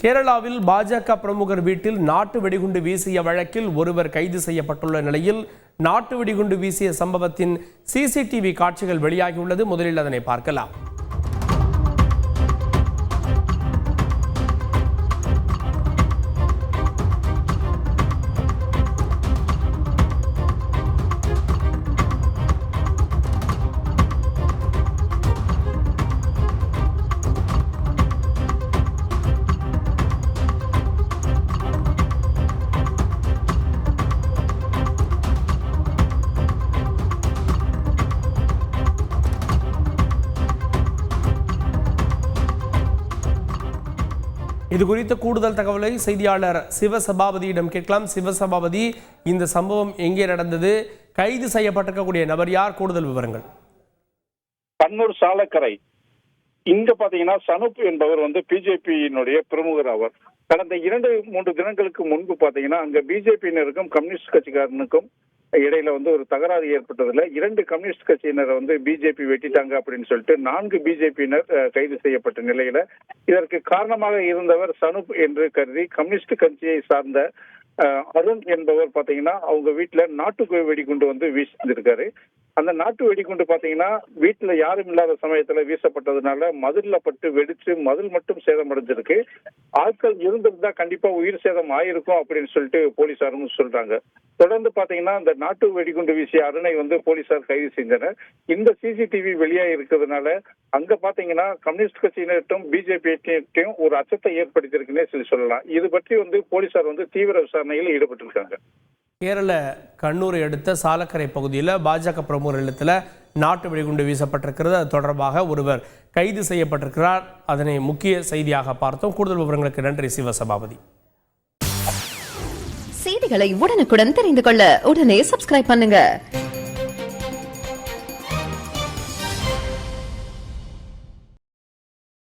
கேரளாவில் பாஜக பிரமுகர் வீட்டில் நாட்டு வெடிகுண்டு வீசிய வழக்கில் ஒருவர் கைது செய்யப்பட்டுள்ள நிலையில் நாட்டு வெடிகுண்டு வீசிய சம்பவத்தின் சிசிடிவி காட்சிகள் வெளியாகியுள்ளது. முதலில் அதனை பார்க்கலாம். இது குறித்த கூடுதல் தகவலை செய்தியாளர் சிவசபாபதியிடம் கேட்கலாம். சிவசபாபதி, இந்த சம்பவம் எங்கே நடந்தது? கைது செய்யப்பட்டிருக்கக்கூடிய நபர் யார்? கூடுதல் விவரங்கள். கண்ணூர் சாலக்கரை இங்க பாத்தீங்கன்னா சனுப் என்பவர் பிஜேபியினுடைய பிரமுகர் அவர். கடந்த 2-3 தினங்களுக்கு முன்பு பாத்தீங்கன்னா அங்க பிஜேபியினருக்கும் கம்யூனிஸ்ட் கட்சிக்காரனுக்கும் இடையில ஒரு தகராறு ஏற்பட்டதுல 2 கம்யூனிஸ்ட் கட்சியினரை பிஜேபி வெட்டிட்டாங்க அப்படின்னு சொல்லிட்டு 4 பிஜேபியினர் கைது செய்யப்பட்ட நிலையில இதற்கு காரணமாக இருந்தவர் சனுப் என்று கருதி கம்யூனிஸ்ட் கட்சியை சார்ந்த அருண் என்பவர் பாத்தீங்கன்னா அவங்க வீட்டுல நாட்டு வெடிகுண்டு வீசிருக்காரு. அந்த நாட்டு வெடிகுண்டு பாத்தீங்கன்னா வீட்டுல யாரும் இல்லாத சமயத்துல வீசப்பட்டதுனால மதில்ல பட்டு வெடிச்சு மதில் மட்டும் சேதமடைஞ்சிருக்கு. ஆட்கள் இருந்திருந்தா கண்டிப்பா உயிர் சேதம் ஆயிருக்கும் அப்படின்னு சொல்லிட்டு போலீசாரும் சொல்றாங்க. தொடர்ந்து பாத்தீங்கன்னா இந்த நாட்டு வெடிகுண்டு வீசிய அருணை போலீசார் கைது செஞ்சனர். இந்த சிசிடிவி வெளியா இருக்கிறதுனால அங்க பாத்தீங்கன்னா கம்யூனிஸ்ட் கட்சியினர்கிட்டும் பிஜேபியிட்டையும் ஒரு அச்சத்தை ஏற்படுத்தியிருக்குன்னே சொல்லலாம். இது பற்றி போலீசார் தீவிர விசாரணையில் ஈடுபட்டிருக்காங்க. கேரள கண்ணூரை அடுத்த சாலக்கரை பகுதியில் பாஜக பிரமுகர் இல்லத்தில் நாட்டு வெடிகுண்டு வீசப்பட்டிருக்கிறது. அது தொடர்பாக ஒருவர் கைது செய்யப்பட்டிருக்கிறார். அதனை முக்கிய செய்தியாக பார்த்தோம். கூடுதல் விவரங்களுக்கு நன்றி சிவசபாபதி. செய்திகளை உடனுக்குடன் தெரிந்து கொள்ள உடனே சப்ஸ்கிரைப் பண்ணுங்க.